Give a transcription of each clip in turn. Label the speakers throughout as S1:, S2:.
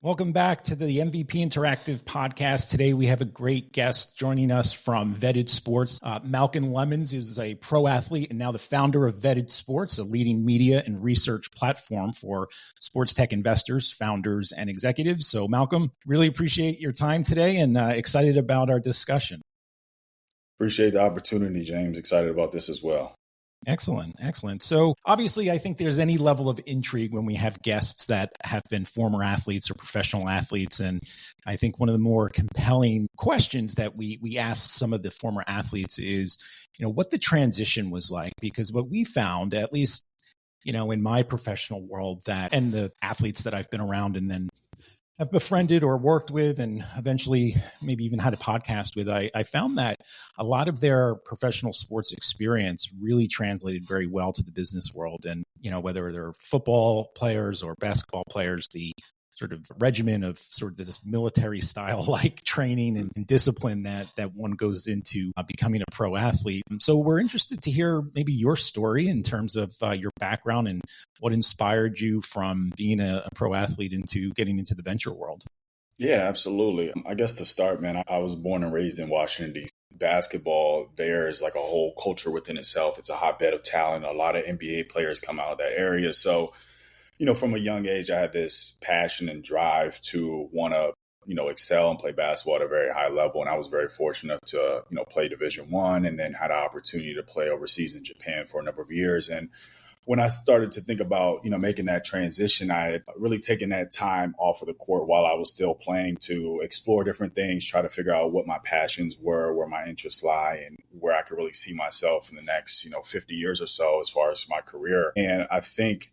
S1: Welcome back to the MVP Interactive podcast. Today we have a great guest joining us from Vetted Sports. Malcolm Lemmons is a pro athlete and now the founder of Vetted Sports, a leading media and research platform for sports tech investors, founders, and executives. So Malcolm, really appreciate your time today and excited about our discussion.
S2: Appreciate the opportunity, James. Excited about this as well.
S1: Excellent. So obviously, I think there's any level of intrigue when we have guests that have been former athletes or professional athletes. And I think one of the more compelling questions that we ask some of the former athletes is, what the transition was like. Because what we found, at least, in my professional world, and the athletes that I've been around and then have befriended or worked with and eventually maybe even had a podcast with, I found that a lot of their professional sports experience really translated very well to the business world. And, whether they're football players or basketball players, the sort of regimen of sort of this military style like training and discipline that one goes into becoming a pro athlete. So we're interested to hear maybe your story in terms of your background and what inspired you from being a pro athlete into getting into the venture world.
S2: Yeah, absolutely. I guess to start, man, I was born and raised in Washington, D.C. Basketball there is like a whole culture within itself. It's a hotbed of talent. A lot of NBA players come out of that area. So from a young age, I had this passion and drive to want to, excel and play basketball at a very high level. And I was very fortunate to, play Division I and then had an opportunity to play overseas in Japan for a number of years. And when I started to think about, making that transition, I had really taken that time off of the court while I was still playing to explore different things, try to figure out what my passions were, where my interests lie, and where I could really see myself in the next, 50 years or so as far as my career. And I think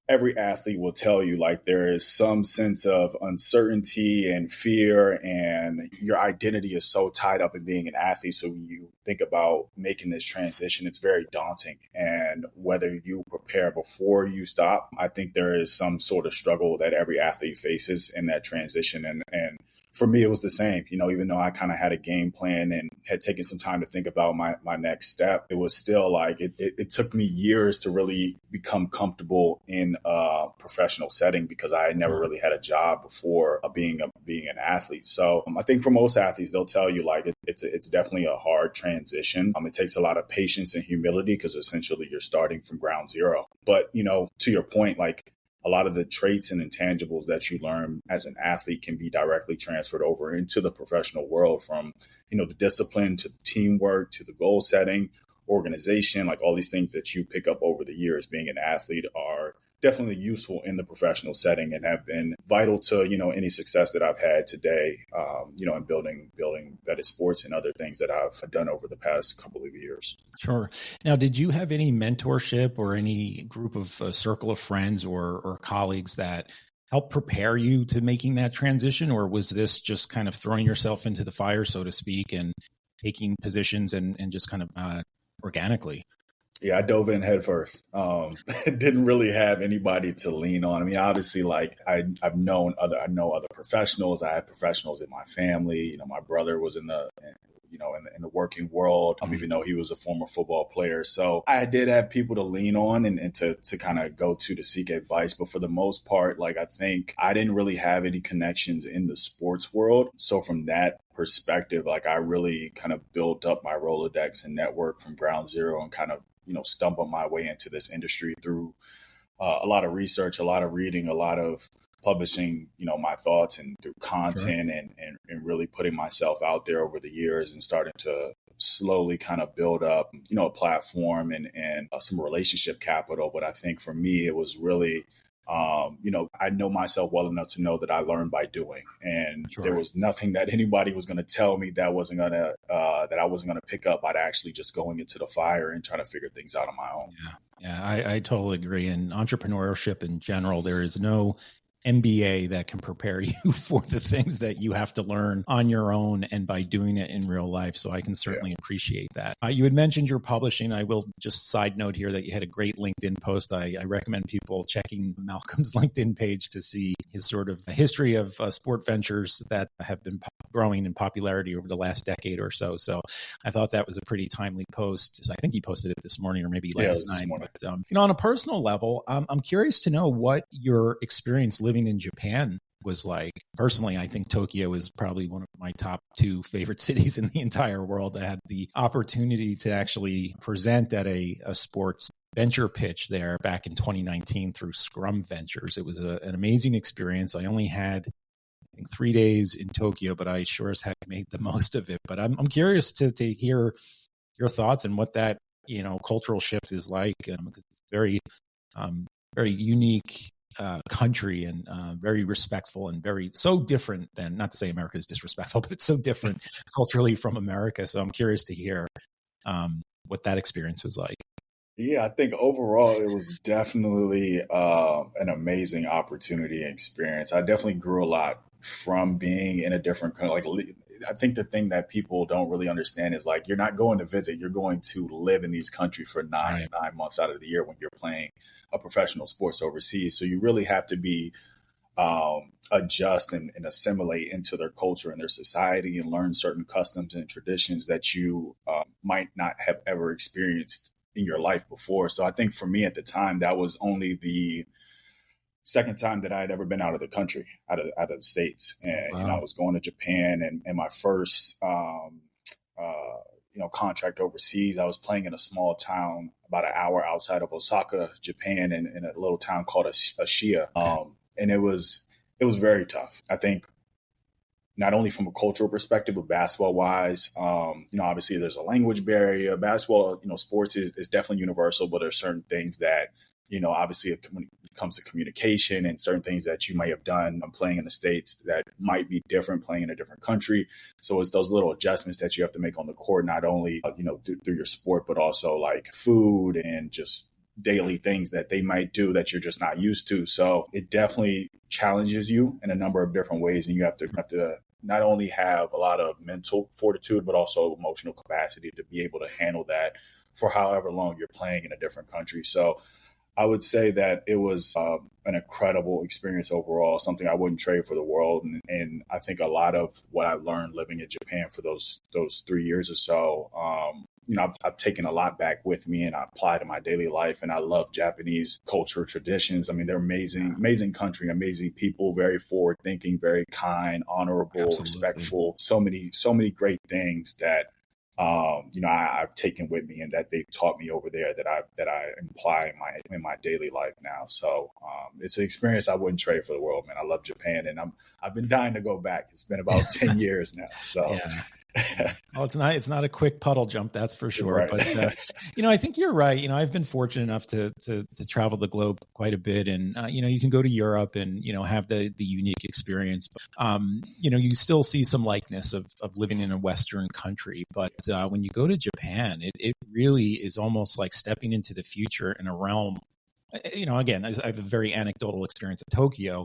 S2: every athlete will tell you like there is some sense of uncertainty and fear, and your identity is so tied up in being an athlete. So when you think about making this transition, it's very daunting. And whether you prepare before you stop, I think there is some sort of struggle that every athlete faces in that transition. And for me, it was the same, even though I kind of had a game plan and had taken some time to think about my next step, it was still like it took me years to really become comfortable in a professional setting because I had never really had a job before being an athlete. So I think for most athletes, they'll tell you like it's definitely a hard transition. It takes a lot of patience and humility because essentially you're starting from ground zero. But, to your point, like, a lot of the traits and intangibles that you learn as an athlete can be directly transferred over into the professional world, from, the discipline to the teamwork to the goal setting, organization, like all these things that you pick up over the years being an athlete are definitely useful in the professional setting and have been vital to, any success that I've had today, in building Vetted Sports and other things that I've done over the past couple of years.
S1: Sure. Now, did you have any mentorship or any group of a circle of friends or colleagues that helped prepare you to making that transition? Or was this just kind of throwing yourself into the fire, so to speak, and taking positions and just kind of organically?
S2: Yeah, I dove in head first. Didn't really have anybody to lean on. I mean, obviously, like I know other professionals. I had professionals in my family. My brother was in the working world, even though he was a former football player. So I did have people to lean on and to kind of go to seek advice. But for the most part, like I think I didn't really have any connections in the sports world. So from that perspective, like I really kind of built up my Rolodex and network from ground zero and kind of stumbled my way into this industry through a lot of research, a lot of reading, a lot of publishing, my thoughts and through content. Sure. and really putting myself out there over the years and starting to slowly kind of build up, a platform and some relationship capital. But I think for me, it was really, I know myself well enough to know that I learned by doing, and Sure. There was nothing that anybody was going to tell me that I wasn't going to pick up. I'd actually just going into the fire and trying to figure things out on my own.
S1: Yeah, I totally agree. In entrepreneurship in general, there is no MBA that can prepare you for the things that you have to learn on your own and by doing it in real life. So I can certainly appreciate that. You had mentioned your publishing. I will just side note here that you had a great LinkedIn post. I recommend people checking Malcolm's LinkedIn page to see his sort of history of sport ventures that have been growing in popularity over the last decade or so. So I thought that was a pretty timely post. I think he posted it this morning or maybe last night. But, on a personal level, I'm curious to know what your experience living in Japan was like. Personally, I think Tokyo is probably one of my top 2 favorite cities in the entire world. I had the opportunity to actually present at a sports venture pitch there back in 2019 through Scrum Ventures. It was an amazing experience. I only had, I think, 3 days in Tokyo, but I sure as heck made the most of it. But I'm curious to hear your thoughts and what that, cultural shift is like, because it's very, very unique country and very respectful and so different than, not to say America is disrespectful, but it's so different culturally from America. So I'm curious to hear what that experience was like.
S2: Yeah, I think overall it was definitely an amazing opportunity and experience. I definitely grew a lot from being in a different country. Like, I think the thing that people don't really understand is like, you're not going to visit, you're going to live in these countries for nine months out of the year when you're playing a professional sports overseas. So you really have to be adjust and assimilate into their culture and their society and learn certain customs and traditions that you might not have ever experienced in your life before. So I think for me at the time, that was only the second time that I had ever been out of the country, out of the States. And,
S1: Wow.
S2: I was going to Japan and my first, contract overseas. I was playing in a small town about an hour outside of Osaka, Japan, in a little town called Ashia.
S1: Okay.
S2: And it was very tough. I think not only from a cultural perspective, but basketball wise, obviously there's a language barrier. Basketball, sports is definitely universal, but there's certain things that, obviously it comes to communication and certain things that you might have done playing in the States that might be different playing in a different country. So it's those little adjustments that you have to make on the court, not only, through your sport, but also like food and just daily things that they might do that you're just not used to. So it definitely challenges you in a number of different ways. And you have to not only have a lot of mental fortitude, but also emotional capacity to be able to handle that for however long you're playing in a different country. So I would say that it was an incredible experience overall, something I wouldn't trade for the world. And I think a lot of what I learned living in Japan for those 3 years or so, I've taken a lot back with me and I apply to my daily life. And I love Japanese culture, traditions. I mean, they're amazing country, amazing people, very forward thinking, very kind, honorable,
S1: Absolutely.
S2: respectful. So many great things that I've taken with me and that they've taught me over there that I apply in my daily life now. So it's an experience I wouldn't trade for the world, man. I love Japan and I've been dying to go back. It's been about 10 years now. So
S1: yeah. Well, it's not a quick puddle jump, that's for sure.
S2: Right.
S1: But I think you're right. I've been fortunate enough to travel the globe quite a bit, and you can go to Europe and have the unique experience. But, you still see some likeness of living in a Western country. But when you go to Japan, it really is almost like stepping into the future in a realm. Again, I have a very anecdotal experience of Tokyo.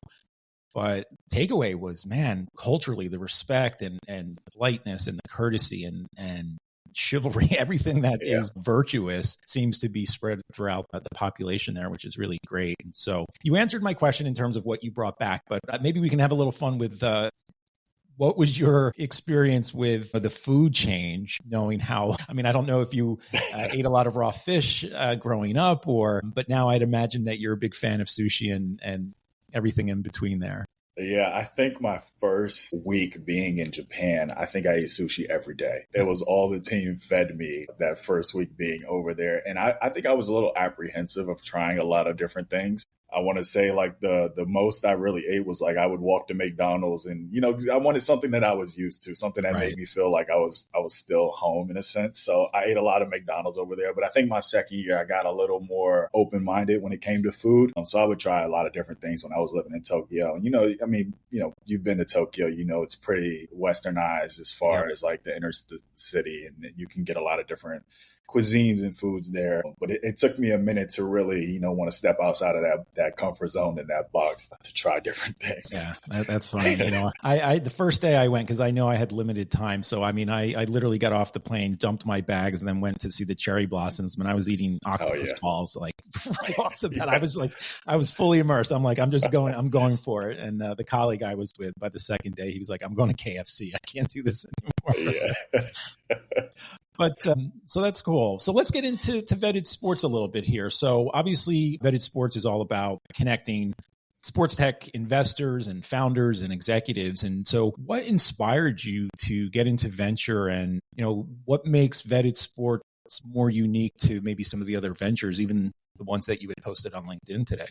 S1: But takeaway was, man, culturally, the respect and the politeness and the courtesy and chivalry, everything that is virtuous seems to be spread throughout the population there, which is really great. And so you answered my question in terms of what you brought back, but maybe we can have a little fun with what was your experience with the food change, knowing how, I don't know if you ate a lot of raw fish growing up but now I'd imagine that you're a big fan of sushi and everything in between there.
S2: Yeah, I think my first week being in Japan, I think I ate sushi every day. It was all the team fed me that first week being over there. And I think I was a little apprehensive of trying a lot of different things. I want to say like the most I really ate was like I would walk to McDonald's and, I wanted something that I was used to, something that made me feel like I was still home in a sense. So I ate a lot of McDonald's over there. But I think my second year, I got a little more open-minded when it came to food. So I would try a lot of different things when I was living in Tokyo. And, you've been to Tokyo, it's pretty westernized as far as like the inner city, and you can get a lot of different cuisines and foods there. But it took me a minute to really, want to step outside of that comfort zone and that box to try different things.
S1: Yeah, that's funny. I the first day I went, because I know I had limited time. So, I literally got off the plane, dumped my bags, and then went to see the cherry blossoms. When I was eating octopus balls, like right off the bat, I was fully immersed. I'm like, I'm going for it. And the colleague I was with, by the second day, he was like, I'm going to KFC. I can't do this anymore.
S2: Yeah.
S1: But so that's cool. So let's get into vetted sports a little bit here. So obviously vetted sports is all about connecting sports tech investors and founders and executives. And so what inspired you to get into venture, and, what makes Vetted Sports more unique to maybe some of the other ventures, even the ones that you had posted on LinkedIn today?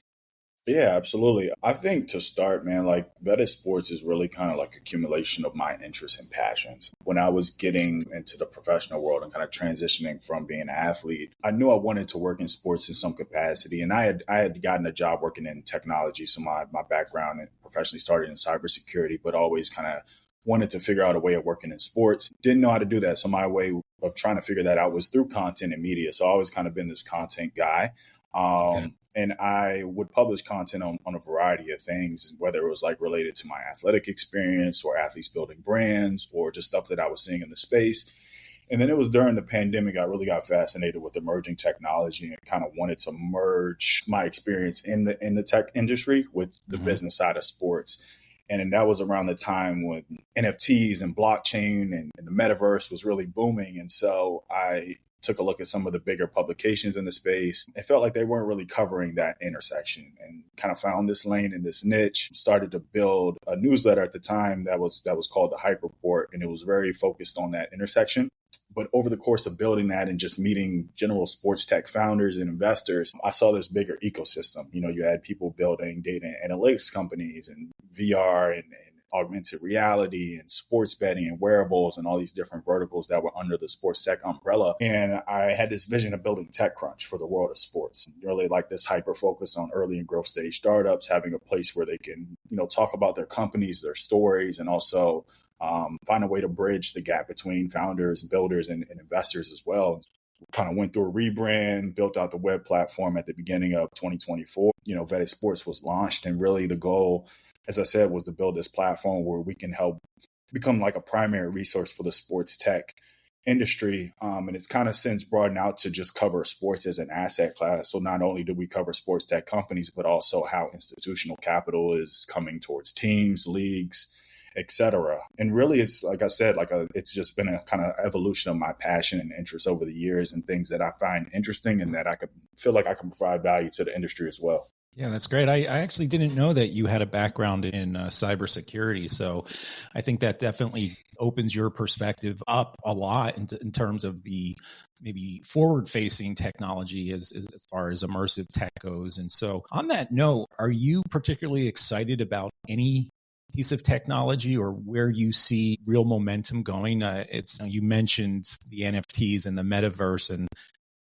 S2: Yeah, absolutely. I think to start, man, like Vetted Sports is really kind of like accumulation of my interests and passions. When I was getting into the professional world and kind of transitioning from being an athlete, I knew I wanted to work in sports in some capacity. And I had gotten a job working in technology. So my background and professionally started in cybersecurity, but always kind of wanted to figure out a way of working in sports. Didn't know how to do that. So my way of trying to figure that out was through content and media. So I always kind of been this content guy.
S1: Okay.
S2: And I would publish content on a variety of things, whether it was like related to my athletic experience or athletes building brands or just stuff that I was seeing in the space. And then it was during the pandemic, I really got fascinated with emerging technology and kind of wanted to merge my experience in the tech industry with the business side of sports. And then that was around the time when NFTs and blockchain and the metaverse was really booming. And so I took a look at some of the bigger publications in the space. It felt like they weren't really covering that intersection, and kind of found this lane in this niche, started to build a newsletter at the time that was called the Hype Report. And it was very focused on that intersection. But over the course of building that and just meeting general sports tech founders and investors, I saw this bigger ecosystem. You had people building data analytics companies and VR and augmented reality and sports betting and wearables and all these different verticals that were under the sports tech umbrella. And I had this vision of building TechCrunch for the world of sports. Really like this hyper focus on early and growth stage startups, having a place where they can, talk about their companies, their stories, and also find a way to bridge the gap between founders, builders, and investors as well. Kind of went through a rebrand, built out the web platform at the beginning of 2024. Vetted Sports was launched, and really the goal, as I said, was to build this platform where we can help become like a primary resource for the sports tech industry. And it's kind of since broadened out to just cover sports as an asset class. So not only do we cover sports tech companies, but also how institutional capital is coming towards teams, leagues, etc. And really, it's like I said, it's just been a kind of evolution of my passion and interest over the years, and things that I find interesting and that I could feel like I can provide value to the industry as well.
S1: Yeah, that's great. I actually didn't know that you had a background in cybersecurity. So I think that definitely opens your perspective up a lot in terms of the maybe forward-facing technology as far as immersive tech goes. And so on that note, are you particularly excited about any piece of technology or where you see real momentum going? You mentioned the NFTs and the metaverse and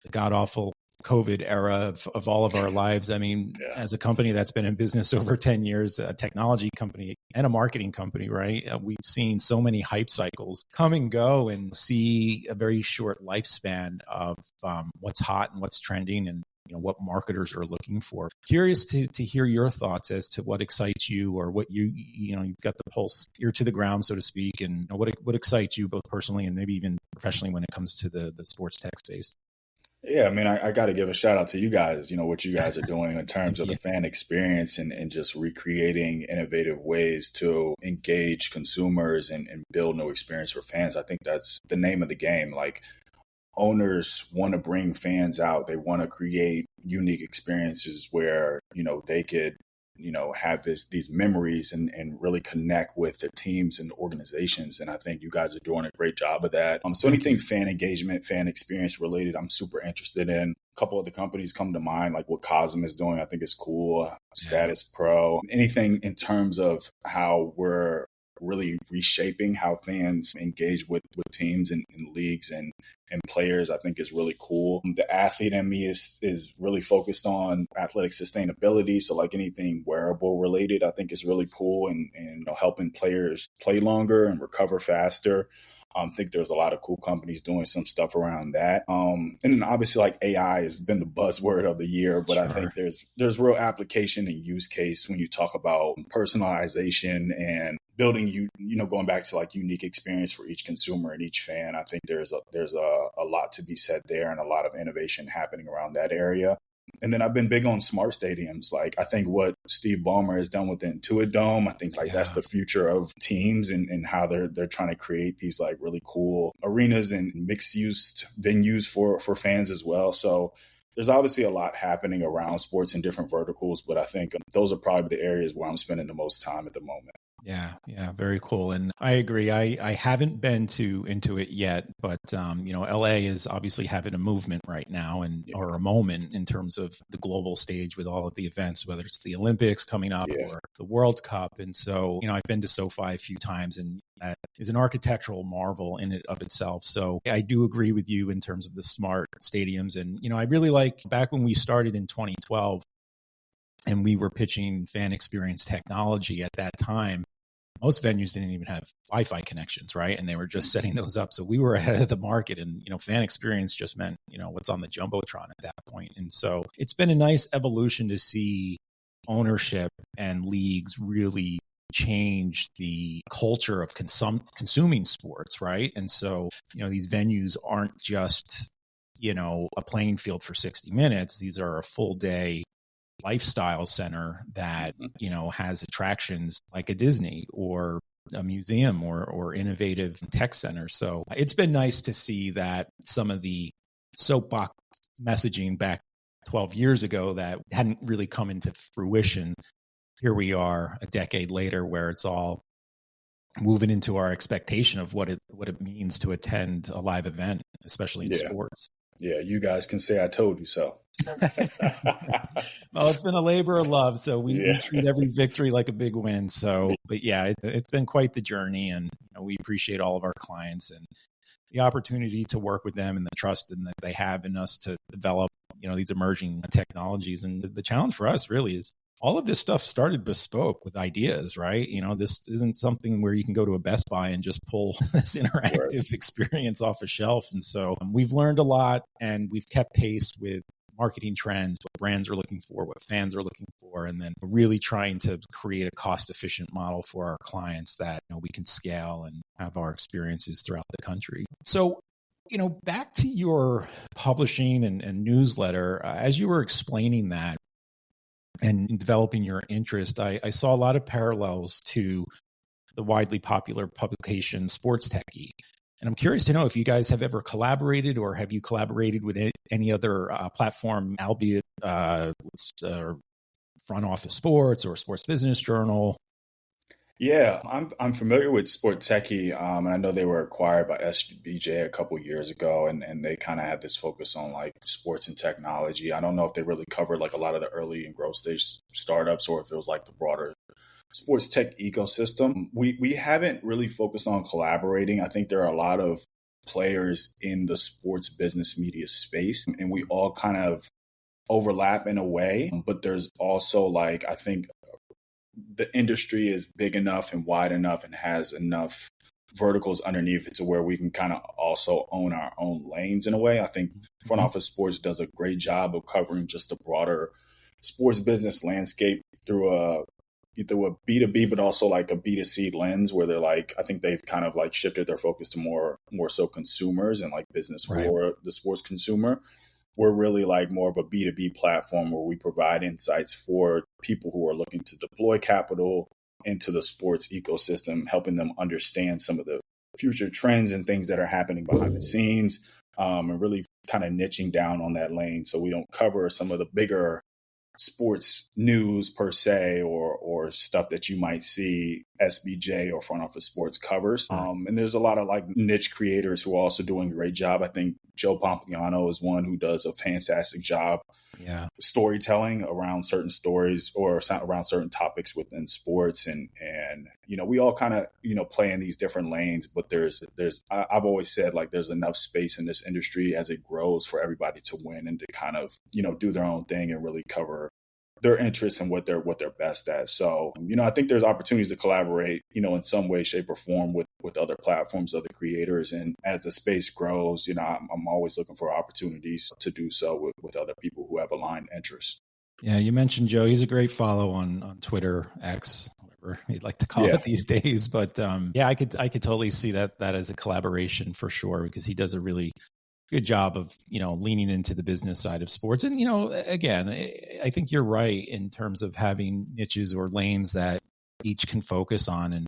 S1: the god-awful COVID era of all of our lives. I mean, As a company that's been in business over 10 years, a technology company and a marketing company, right? We've seen so many hype cycles come and go, and see a very short lifespan of what's hot and what's trending, and what marketers are looking for. Curious to hear your thoughts as to what excites you, or what you've got the pulse ear to the ground, so to speak, and what excites you both personally and maybe even professionally when it comes to the sports tech space.
S2: Yeah, I mean, I got to give a shout out to you guys, what you guys are doing in terms of the fan experience and just recreating innovative ways to engage consumers and build new experience for fans. I think that's the name of the game. Like, owners want to bring fans out. They want to create unique experiences where, they could, have these memories and really connect with the teams and organizations. And I think you guys are doing a great job of that. So anything fan engagement, fan experience related, I'm super interested in. A couple of the companies come to mind, like what Cosm is doing, I think is cool. Status Pro, anything in terms of how we're really reshaping how fans engage with teams and leagues and players, I think is really cool. The athlete in me is really focused on athletic sustainability. So like anything wearable related, I think is really cool, and helping players play longer and recover faster. I think there's a lot of cool companies doing some stuff around that. And then obviously like AI has been the buzzword of the year, but sure. I think there's real application and use case when you talk about personalization and building, going back to like unique experience for each consumer and each fan. I think there's a lot to be said there, and a lot of innovation happening around that area. And then I've been big on smart stadiums. Like, I think what Steve Ballmer has done with the Intuit Dome, I think that's the future of teams, and how they're trying to create these like really cool arenas and mixed use venues for fans as well. So there's obviously a lot happening around sports in different verticals, but I think those are probably the areas where I'm spending the most time at the moment.
S1: Yeah, very cool. And I agree. I haven't been into it yet, but LA is obviously having a movement right now or a moment in terms of the global stage with all of the events, whether it's the Olympics coming up or the World Cup. And so, I've been to SoFi a few times, and that is an architectural marvel in and of itself. So I do agree with you in terms of the smart stadiums. And, I really like back when we started in 2012 and we were pitching fan experience technology at that time, most venues didn't even have Wi-Fi connections, right? And they were just setting those up. So we were ahead of the market, and, fan experience just meant, what's on the Jumbotron at that point. And so it's been a nice evolution to see ownership and leagues really change the culture of consuming sports, right? And so, these venues aren't just, a playing field for 60 minutes. These are a full day lifestyle center that, has attractions like a Disney or a museum or innovative tech center. So it's been nice to see that some of the soapbox messaging back 12 years ago that hadn't really come into fruition. Here we are a decade later, where it's all moving into our expectation of what it means to attend a live event, especially in sports.
S2: Yeah, you guys can say I told you so.
S1: Well, it's been a labor of love, so we treat every victory like a big win. So, but yeah, it's been quite the journey, and we appreciate all of our clients and the opportunity to work with them and the trust that they have in us to develop, these emerging technologies. And the challenge for us really is all of this stuff started bespoke with ideas, right? This isn't something where you can go to a Best Buy and just pull this interactive experience off a shelf. And so we've learned a lot, and we've kept pace with marketing trends, what brands are looking for, what fans are looking for, and then really trying to create a cost-efficient model for our clients that we can scale and have our experiences throughout the country. So, back to your publishing and newsletter, as you were explaining that, and developing your interest, I saw a lot of parallels to the widely popular publication Sports Techie. And I'm curious to know if you guys have ever collaborated, or have you collaborated with any other platform, albeit Front Office Sports or Sports Business Journal?
S2: Yeah, I'm familiar with Sport Techie, and I know they were acquired by SBJ a couple years ago, and they kind of had this focus on like sports and technology. I don't know if they really covered like a lot of the early and growth stage startups, or if it was like the broader sports tech ecosystem. We haven't really focused on collaborating. I think there are a lot of players in the sports business media space, and we all kind of overlap in a way, but there's also like, I think the industry is big enough and wide enough and has enough verticals underneath it to where we can kind of also own our own lanes in a way. I think Front Office Sports does a great job of covering just the broader sports business landscape through a B2B, but also like a B2C lens, where they're like, I think they've kind of like shifted their focus to more so consumers and like business for the sports consumer. We're really like more of a B2B platform where we provide insights for people who are looking to deploy capital into the sports ecosystem, helping them understand some of the future trends and things that are happening behind the scenes, and really kind of niching down on that lane. So we don't cover some of the bigger sports news per se, or stuff that you might see SBJ or Front Office Sports covers. And there's a lot of like niche creators who are also doing a great job. I think Joe Pompliano is one who does a fantastic job storytelling around certain stories or around certain topics within sports. And we all kind of, play in these different lanes, but I've always said like there's enough space in this industry as it grows for everybody to win and to kind of, do their own thing and really cover their interests and what they're best at. So, I think there's opportunities to collaborate, in some way, shape, or form with other platforms, other creators. And as the space grows, I'm always looking for opportunities to do so with other people who have aligned interests.
S1: Yeah, you mentioned Joe. He's a great follow on Twitter, X, whatever you'd like to call it these days. But I could totally see that as a collaboration for sure, because he does a really good job of, leaning into the business side of sports. And, again, I think you're right in terms of having niches or lanes that each can focus on. And,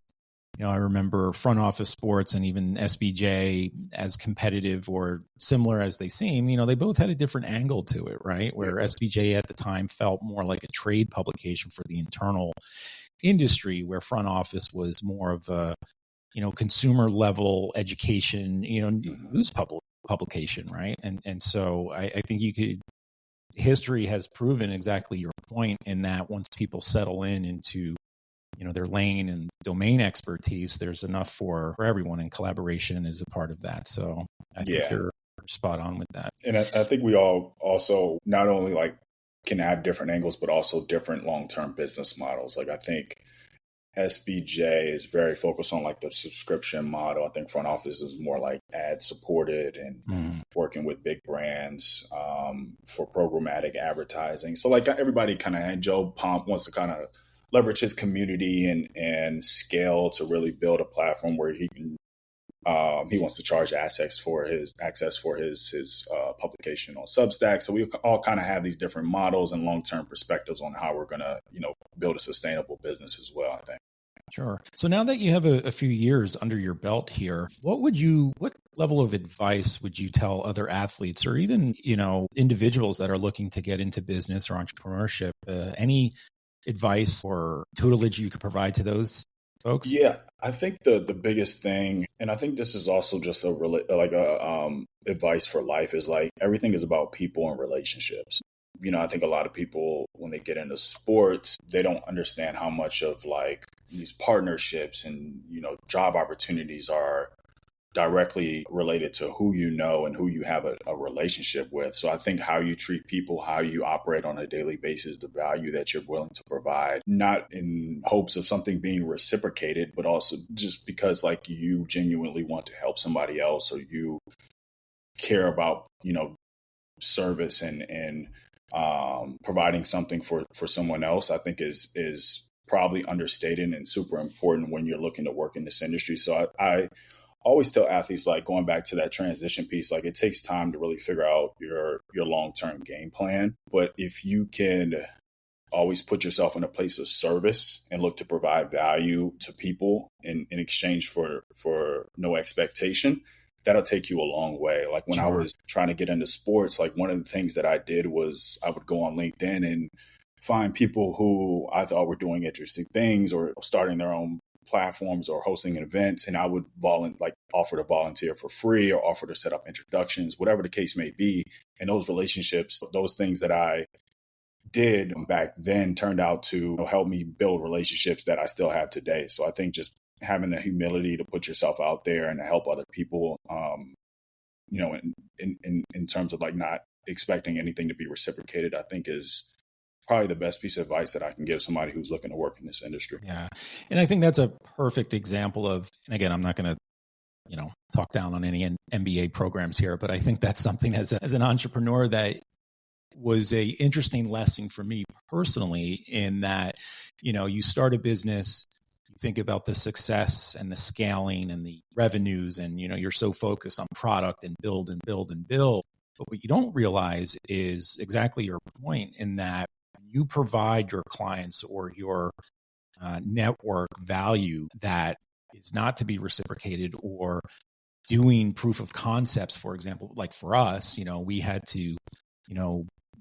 S1: I remember front office sports and even SBJ, as competitive or similar as they seem, they both had a different angle to it, right? Where SBJ at the time felt more like a trade publication for the internal industry, where front office was more of a, consumer level education, news publication, right? And so I think history has proven exactly your point in that once people settle into their lane and domain expertise, there's enough for everyone, and collaboration is a part of that. So I think you're spot on with that.
S2: And I think we all also not only like can have different angles, but also different long-term business models. Like I think SBJ is very focused on like the subscription model. I think front office is more like ad supported and working with big brands for programmatic advertising. So like everybody kind of, Joe Pomp wants to kind of leverage his community and scale to really build a platform where he can he wants to charge access for his publication on Substack. So we all kind of have these different models and long-term perspectives on how we're going to build a sustainable business as well, I think.
S1: Sure. So now that you have a few years under your belt here, what level of advice would you tell other athletes or even individuals that are looking to get into business or entrepreneurship? Any advice or tutelage you could provide to those folks?
S2: Yeah, I think the biggest thing, and I think this is also just advice for life, is like everything is about people and relationships. I think a lot of people, when they get into sports, they don't understand how much of like these partnerships and job opportunities are directly related to who you know and who you have a relationship with. So I think how you treat people, how you operate on a daily basis, the value that you're willing to provide, not in hopes of something being reciprocated, but also just because like you genuinely want to help somebody else, or you care about, service and providing something for someone else, I think is probably understated and super important when you're looking to work in this industry. So I always tell athletes, like going back to that transition piece, like it takes time to really figure out your long-term game plan. But if you can always put yourself in a place of service and look to provide value to people in exchange for no expectation, that'll take you a long way. Like when I was trying to get into sports, like one of the things that I did was I would go on LinkedIn and find people who I thought were doing interesting things or starting their own platforms or hosting events, and I would offer to volunteer for free or offer to set up introductions, whatever the case may be. And those relationships, those things that I did back then turned out to help me build relationships that I still have today. So I think just having the humility to put yourself out there and to help other people, in terms of like not expecting anything to be reciprocated, I think is probably the best piece of advice that I can give somebody who's looking to work in this industry.
S1: Yeah. And I think that's a perfect example of, and again, I'm not going to, talk down on any MBA programs here, but I think that's something as an entrepreneur that was a interesting lesson for me personally, in that, you start a business, you think about the success and the scaling and the revenues, and, you're so focused on product and build and build and build. But what you don't realize is exactly your point, in that you provide your clients or your network value that is not to be reciprocated, or doing proof of concepts, for example, like for us, we had to,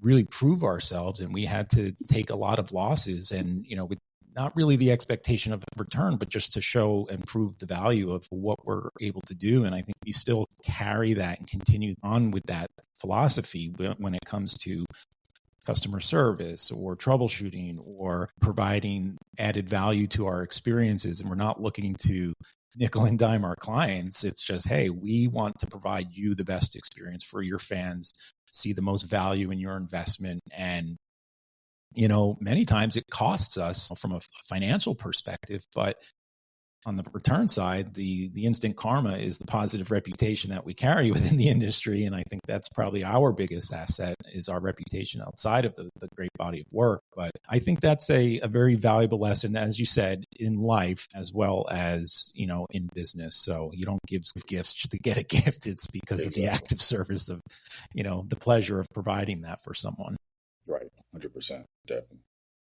S1: really prove ourselves, and we had to take a lot of losses, and, with not really the expectation of return, but just to show and prove the value of what we're able to do. And I think we still carry that and continue on with that philosophy when it comes to customer service or troubleshooting or providing added value to our experiences. And we're not looking to nickel and dime our clients. It's just, hey, we want to provide you the best experience for your fans, see the most value in your investment. And, many times it costs us from a financial perspective, but on the return side, the instant karma is the positive reputation that we carry within the industry. And I think that's probably our biggest asset, is our reputation outside of the great body of work. But I think that's a very valuable lesson, as you said, in life as well as, in business. So you don't give gifts just to get a gift. It's because of the active service of, the pleasure of providing that for someone.
S2: Right. 100%. Definitely.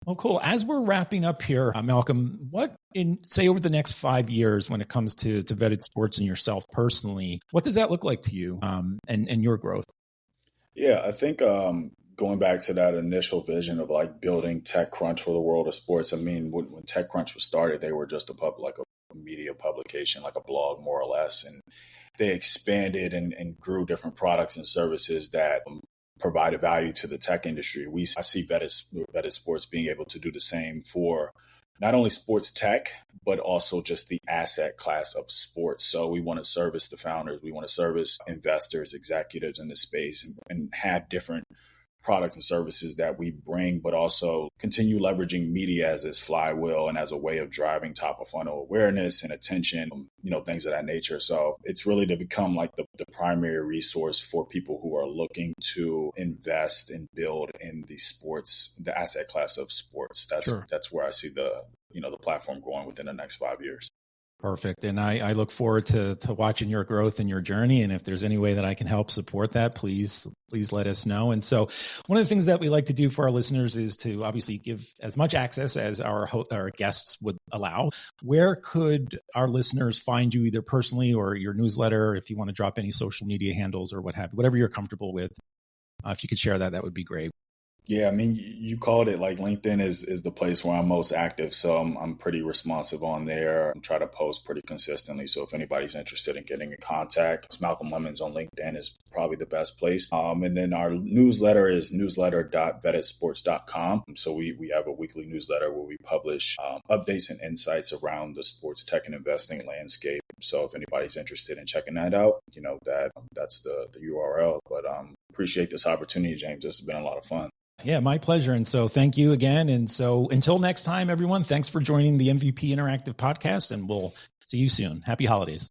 S1: Well, cool. As we're wrapping up here, Malcolm, what say over the next 5 years when it comes to vetted sports and yourself personally, what does that look like to you and your growth?
S2: Yeah, I think going back to that initial vision of like building TechCrunch for the world of sports. I mean, when TechCrunch was started, they were just like a media publication, like a blog more or less. And they expanded and grew different products and services that provided value to the tech industry. I see vetted sports being able to do the same for not only sports tech, but also just the asset class of sports. So we want to service the founders. We want to service investors, executives in the space, and have different products and services that we bring, but also continue leveraging media as its flywheel and as a way of driving top of funnel awareness and attention, things of that nature. So it's really to become like the primary resource for people who are looking to invest and build in the asset class of sports. That's where I see the platform going within the next 5 years.
S1: Perfect. And I look forward to watching your growth and your journey. And if there's any way that I can help support that, please let us know. And so one of the things that we like to do for our listeners is to obviously give as much access as our guests would allow. Where could our listeners find you, either personally or your newsletter, if you want to drop any social media handles or what have you, whatever you're comfortable with? If you could share that would be great.
S2: Yeah, I mean, you called it, like LinkedIn is the place where I'm most active. So I'm pretty responsive on there. I try to post pretty consistently. So if anybody's interested in getting in contact, it's Malcolm Lemmons on LinkedIn is probably the best place. And then our newsletter is newsletter.vettedsports.com. So we have a weekly newsletter where we publish updates and insights around the sports tech and investing landscape. So if anybody's interested in checking that out, that's the URL. But appreciate this opportunity, James. This has been a lot of fun.
S1: Yeah, my pleasure. And so thank you again. And so until next time, everyone, thanks for joining the MVP Interactive podcast, and we'll see you soon. Happy holidays.